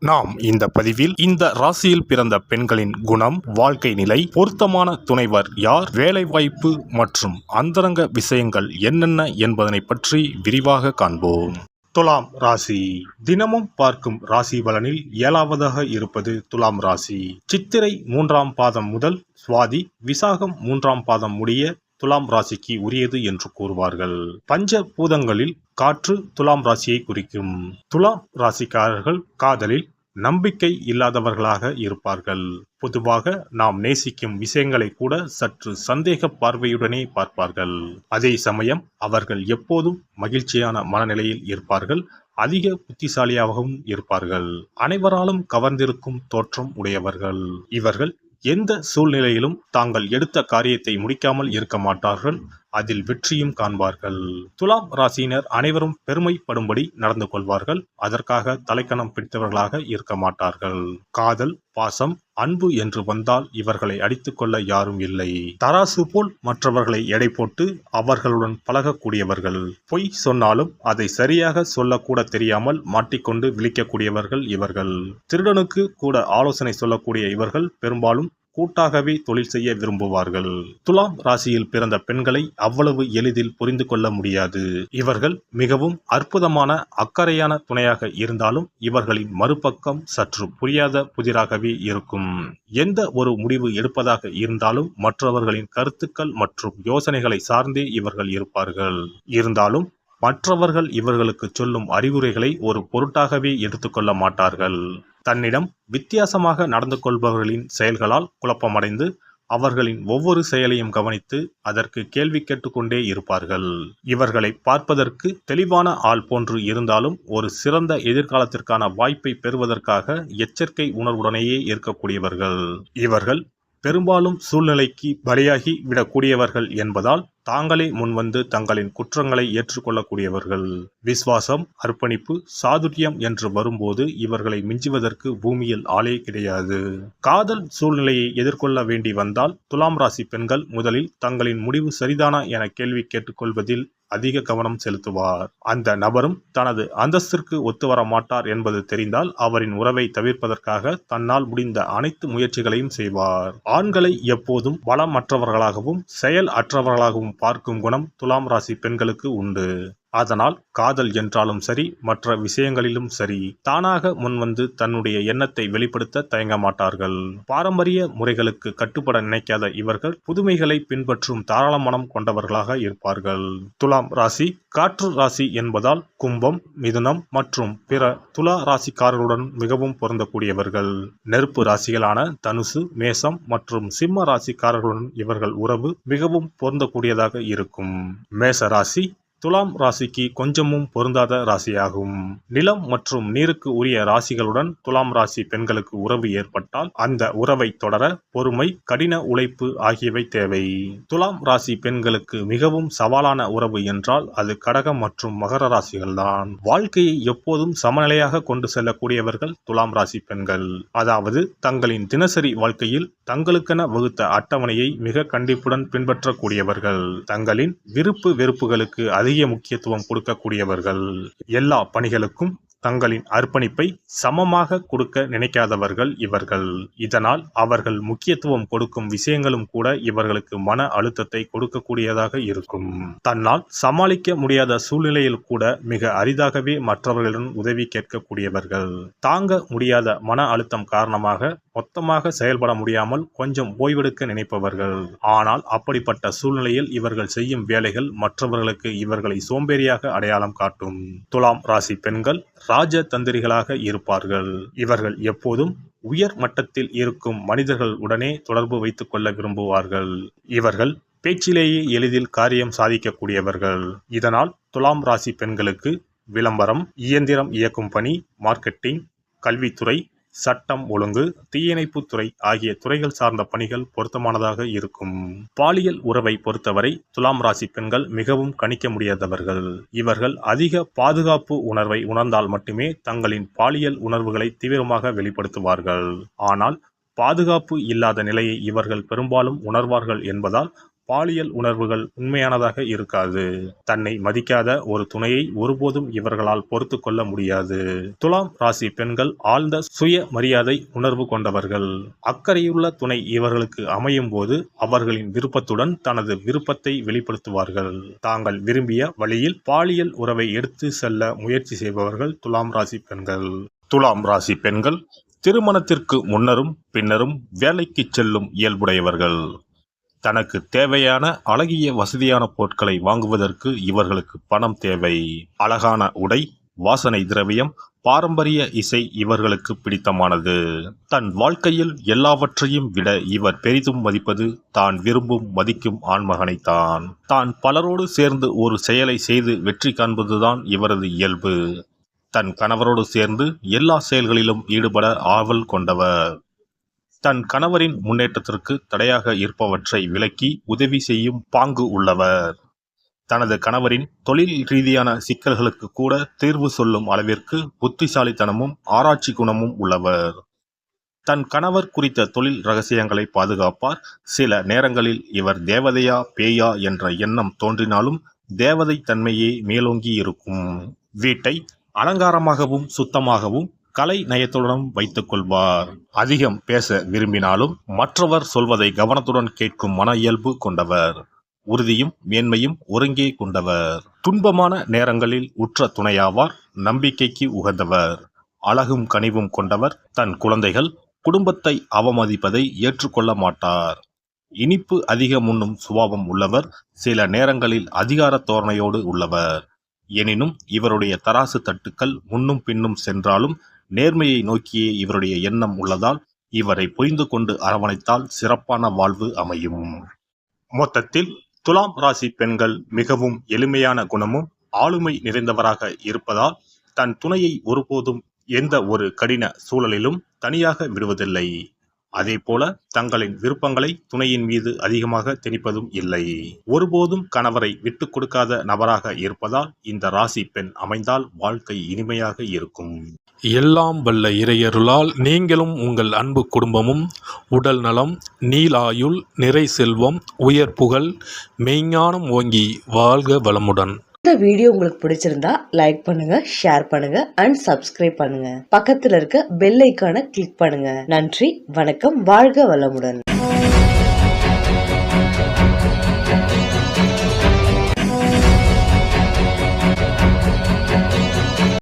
நாம் இந்த பதிவில் இந்த ராசியில் பிறந்த பெண்களின் குணம், வாழ்க்கை நிலை, பொருத்தமான துணைவர் யார், வேலைவாய்ப்பு மற்றும் அந்தரங்க விஷயங்கள் என்னென்ன என்பதனை பற்றி விரிவாக காண்போம். துலாம் ராசி. தினமும் பார்க்கும் ராசி பலனில் 7வதாக இருப்பது துலாம் ராசி. சித்திரை 3ஆம் பாதம் முதல் சுவாதி விசாகம் 3ஆம் பாதம் முடிய துலாம் ராசிக்கு உரியது என்று கூறுவார்கள். பஞ்ச பூதங்களில் காற்று துலாம் ராசியை குறிக்கும். துலாம் ராசிக்காரர்கள் காதலில் நம்பிக்கை இல்லாதவர்களாக இருப்பார்கள். பொதுவாக நாம் நேசிக்கும் விஷயங்களை கூட சற்று சந்தேக பார்வையுடனே பார்ப்பார்கள். அதே சமயம் அவர்கள் எப்போதும் மகிழ்ச்சியான மனநிலையில் இருப்பார்கள். அதிக புத்திசாலியாகவும் இருப்பார்கள். அனைவராலும் கவர்ந்திருக்கும் தோற்றம் உடையவர்கள். இவர்கள் எந்த சூழ்நிலையிலும் தாங்கள் எடுத்த காரியத்தை முடிக்காமல் இருக்க மாட்டார்கள். அதில் வெற்றியும் காண்பார்கள். துலாம் ராசியினர் அனைவரும் பெருமைப்படும்படி நடந்து கொள்வார்கள். அதற்காக தலைக்கணம் பிடித்தவர்களாக இருக்க மாட்டார்கள். காதல், பாசம், அன்பு என்று வந்தால் இவர்களை அடித்துக் கொள்ள யாரும் இல்லை. தராசு போல் மற்றவர்களை எடை போட்டு அவர்களுடன் பழகக்கூடியவர்கள். பொய் சொன்னாலும் அதை சரியாக சொல்லக்கூட தெரியாமல் மாட்டிக்கொண்டு விழிக்கக்கூடியவர்கள் இவர்கள். திருடனுக்கு கூட ஆலோசனை சொல்லக்கூடிய இவர்கள் பெரும்பாலும் கூட்டாகவே தொழில் செய்ய விரும்புவார்கள். துலாம் ராசியில் பிறந்த பெண்களை அவ்வளவு எளிதில் புரிந்து கொள்ள முடியாது. இவர்கள் மிகவும் அற்புதமான அக்கறையான துணையாக இருந்தாலும் இவர்களின் மறுபக்கம் சற்று புரியாத புதிராகவே இருக்கும். எந்த ஒரு முடிவு எடுப்பதாக இருந்தாலும் மற்றவர்களின் கருத்துக்கள் மற்றும் யோசனைகளை சார்ந்தே இவர்கள் இருப்பார்கள். இருந்தாலும் மற்றவர்கள் இவர்களுக்கு சொல்லும் அறிவுரைகளை ஒரு பொருட்டாகவே எடுத்துக்கொள்ள மாட்டார்கள். தன்னிடம் வித்தியாசமாக நடந்து கொள்பவர்களின் செயல்களால் குழப்பமடைந்து அவர்களின் ஒவ்வொரு செயலையும் கவனித்து அதற்கு கேள்வி கேட்டுக்கொண்டே இருப்பார்கள். இவர்களை பார்ப்பதற்கு தெளிவான ஆள் போன்று இருந்தாலும் ஒரு சிறந்த எதிர்காலத்திற்கான வாய்ப்பை பெறுவதற்காக எச்சரிக்கை உணர்வுடனேயே இருக்கக்கூடியவர்கள். இவர்கள் பெரும்பாலும் சூழ்நிலைக்கு பலியாகி விடக்கூடியவர்கள் என்பதால் தாங்களே முன்வந்து தங்களின் குற்றங்களை ஏற்றுக்கொள்ளக்கூடியவர்கள். விசுவாசம், அர்ப்பணிப்பு, சாதுரியம் என்று வரும்போது இவர்களை மிஞ்சுவதற்கு பூமியில் ஆளே கிடையாது. காதல் சூழ்நிலையை எதிர்கொள்ள வேண்டி வந்தால் துலாம் ராசி பெண்கள் முதலில் தங்களின் முடிவு சரிதானா என கேள்வி கேட்டுக்கொள்வதில் அதிக கவனம் செலுத்துவார். அந்த நபரும் தனது அந்தஸ்திற்கு ஒத்துவர மாட்டார் என்பது தெரிந்தால் அவரின் உறவை தவிர்ப்பதற்காக தன்னால் முடிந்த அனைத்து முயற்சிகளையும் செய்வார். ஆண்களை எப்போதும் பலமற்றவர்களாகவும் செயல் அற்றவர்களாகவும் பார்க்கும் குணம் துலாம் ராசி பெண்களுக்கு உண்டு. அதனால் காதல் என்றாலும் சரி, மற்ற விஷயங்களிலும் சரி, தானாக முன்வந்து தன்னுடைய எண்ணத்தை வெளிப்படுத்த தயங்க மாட்டார்கள். பாரம்பரிய முறைகளுக்கு கட்டுப்பட நினைக்காத இவர்கள் புதுமைகளை பின்பற்றும் தாராள மனம் கொண்டவர்களாக இருப்பார்கள். துலாம் ராசி காற்று ராசி என்பதால் கும்பம், மிதுனம் மற்றும் பிற துலா ராசிக்காரர்களுடன் மிகவும் பொருந்தக்கூடியவர்கள். நெருப்பு ராசிகளான தனுசு, மேசம் மற்றும் சிம்ம ராசிக்காரர்களுடன் இவர்கள் உறவு மிகவும் பொருந்தக்கூடியதாக இருக்கும். மேச ராசி துலாம் ராசிக்கு கொஞ்சமும் பொருந்தாத ராசியாகும். நிலம் மற்றும் நீருக்கு உரிய ராசிகளுடன் துலாம் ராசி பெண்களுக்கு உறவு ஏற்பட்டால் அந்த உறவை தொடர பொறுமை, கடின உழைப்பு ஆகியவை தேவை. துலாம் ராசி பெண்களுக்கு மிகவும் சவாலான உறவு என்றால் அது கடகம் மற்றும் மகர ராசிகள்தான். வாழ்க்கையை எப்போதும் சமநிலையாக கொண்டு செல்லக்கூடியவர்கள் துலாம் ராசி பெண்கள். அதாவது தங்களின் தினசரி வாழ்க்கையில் தங்களுக்கென வகுத்த அட்டவணையை மிக கண்டிப்புடன் பின்பற்றக்கூடியவர்கள். தங்களின் விருப்பு வெறுப்புகளுக்கு அதிக முக்கியத்துவம் கொடுக்கக்கூடியவர்கள். எல்லா பணிகளுக்கும் தங்களின் அர்ப்பணிப்பை சமமாக கொடுக்க நினைக்காதவர்கள் இவர்கள். இதனால் அவர்கள் முக்கியத்துவம் கொடுக்கும் விஷயங்களும் கூட இவர்களுக்கு மன அழுத்தத்தை கொடுக்கக்கூடியதாக இருக்கும். தன்னால் சமாளிக்க முடியாத சூழ்நிலையில் கூட மிக அரிதாகவே மற்றவர்களிடம் உதவி கேட்கக்கூடியவர்கள். தாங்க முடியாத மன அழுத்தம் காரணமாக மொத்தமாக செயல்பட முடியாமல் கொஞ்சம் ஓய்வெடுக்க நினைப்பவர்கள். ஆனால் அப்படிப்பட்ட சூழ்நிலையில் இவர்கள் செய்யும் வேலைகள் மற்றவர்களுக்கு இவர்களை சோம்பேறியாக அடையாளம் காட்டும். துலாம் ராசி பெண்கள் ராஜ தந்திரிகளாக இருப்பார்கள். இவர்கள் எப்போதும் உயர் மட்டத்தில் இருக்கும் மனிதர்கள் உடனே தொடர்பு வைத்துக் கொள்ள விரும்புவார்கள். இவர்கள் பேச்சிலேயே எளிதில் காரியம் சாதிக்கக்கூடியவர்கள். இதனால் துலாம் ராசி பெண்களுக்கு விளம்பரம், இயந்திரம் இயக்கும் பணி, மார்க்கெட்டிங், கல்வித்துறை, சட்டம் ஒழுங்கு, தீயணைப்பு துறை ஆகிய துறைகள் சார்ந்த பணிகள் பொருத்தமானதாக இருக்கும். பாலியல் உறவை பொறுத்தவரை துலாம் ராசி பெண்கள் மிகவும் கணிக்க முடியாதவர்கள். இவர்கள் அதிக பாதுகாப்பு உணர்வை உணர்ந்தால் மட்டுமே தங்களின் பாலியல் உணர்வுகளை தீவிரமாக வெளிப்படுத்துவார்கள். ஆனால் பாதுகாப்பு இல்லாத நிலையை இவர்கள் பெரும்பாலும் உணர்வார்கள் என்பதால் பாலியல் உணர்வுகள் உண்மையானதாக இருக்காது. தன்னை மதிக்காத ஒரு துணையை ஒருபோதும் இவர்களால் பொறுத்து கொள்ள முடியாது. துலாம் ராசி பெண்கள் ஆழ்ந்த சுய மரியாதை உணர்வு கொண்டவர்கள். அக்கறையுள்ள துணை இவர்களுக்கு அமையும் போது அவர்களின் விருப்பத்துடன் தனது விருப்பத்தை வெளிப்படுத்துவார்கள். தாங்கள் விரும்பிய வழியில் பாலியல் உறவை எடுத்து செல்ல முயற்சி செய்பவர்கள் துலாம் ராசி பெண்கள். துலாம் ராசி பெண்கள் திருமணத்திற்கு முன்னரும் பின்னரும் வேலைக்கு செல்லும் இயல்புடையவர்கள். தனக்கு தேவையான அழகிய வசதியான பொருட்களை வாங்குவதற்கு இவர்களுக்கு பணம் தேவை. அழகான உடை, வாசனை திரவியம், பாரம்பரிய இசை இவர்களுக்கு பிடித்தமானது. தன் வாழ்க்கையில் எல்லாவற்றையும் விட இவர் பெரிதும் மதிப்பது தான் விரும்பும் மதிக்கும் ஆண்மகனைத்தான். தான் பலரோடு சேர்ந்து ஒரு செயலை செய்து வெற்றி காண்பதுதான் இவரது இயல்பு. தன் கணவரோடு சேர்ந்து எல்லா செயல்களிலும் ஈடுபட ஆவல் கொண்டவர். தன் கணவரின் முன்னேற்றத்திற்கு தடையாக இருப்பவற்றை விலக்கி உதவி செய்யும் பாங்கு உள்ளவர். தனது கணவரின் தொழில் ரீதியான சிக்கல்களுக்கு கூட தீர்வு சொல்லும் அளவிற்கு புத்திசாலித்தனமும் ஆராய்ச்சி குணமும் உள்ளவர். தன் கணவர் குறித்த தொழில் ரகசியங்களை பாதுகாப்பார். சில நேரங்களில் இவர் தேவதையா பேயா என்ற எண்ணம் தோன்றினாலும் தேவதை தன்மையே மேலோங்கி இருக்கும். வீட்டை அலங்காரமாகவும் சுத்தமாகவும் கலை நயத்துடன் வைத்துக் கொள்வார். அதிகம் பேச விரும்பினாலும் மற்றவர் சொல்வதை கவனத்துடன் கேட்கும் மன இயல்பு கொண்டவர். உறுதியும் மேன்மையும் ஒருங்கே கொண்டவர். துன்பமான நேரங்களில் உற்ற துணையாவார். நம்பிக்கைக்கு உகந்தவர். அழகும் கனிவும் கொண்டவர். தன் குழந்தைகள் குடும்பத்தை அவமதிப்பதை ஏற்றுக்கொள்ள மாட்டார். இனிப்பு அதிகம் உண்ணும் சுபாவம் உள்ளவர். சில நேரங்களில் அதிகார தோரணையோடு உள்ளவர். எனினும் இவருடைய தராசு தட்டுக்கள் முன்னும் பின்னும் சென்றாலும் நேர்மையை நோக்கியே இவருடைய எண்ணம் உள்ளதால் இவரை புரிந்து கொண்டு அரவணைத்தால் சிறப்பான வாழ்வு அமையும். மொத்தத்தில் துலாம் ராசி பெண்கள் மிகவும் எளிமையான குணமும் ஆளுமை நிறைந்தவராக இருப்பதால் தன் துணையை ஒருபோதும் எந்த ஒரு கடின சூழலிலும் தனியாக விடுவதில்லை. அதேபோல தங்களின் விருப்பங்களை துணையின் மீது அதிகமாக திணிப்பதும் இல்லை. ஒருபோதும் கணவரை விட்டு கொடுக்காத நபராக இருப்பதால் இந்த ராசி பெண் அமைந்தால் வாழ்க்கை இனிமையாக இருக்கும். எல்லாம் வல்ல இறையருளால் நீங்களும் உங்கள் அன்பு குடும்பமும் உடல் நலம், நீலாயுள், நிறை செல்வம், உயர் புகழ், மெய்ஞானம் ஓங்கி வாழ்க வளமுடன். இந்த வீடியோ உங்களுக்கு பிடிச்சிருந்தா லைக் பண்ணுங்க, ஷேர் பண்ணுங்க அண்ட் சப்ஸ்கிரைப் பண்ணுங்க. பக்கத்துல இருக்க பெல் ஐகானை கிளிக் பண்ணுங்க. நன்றி, வணக்கம், வாழ்க வளமுடன்.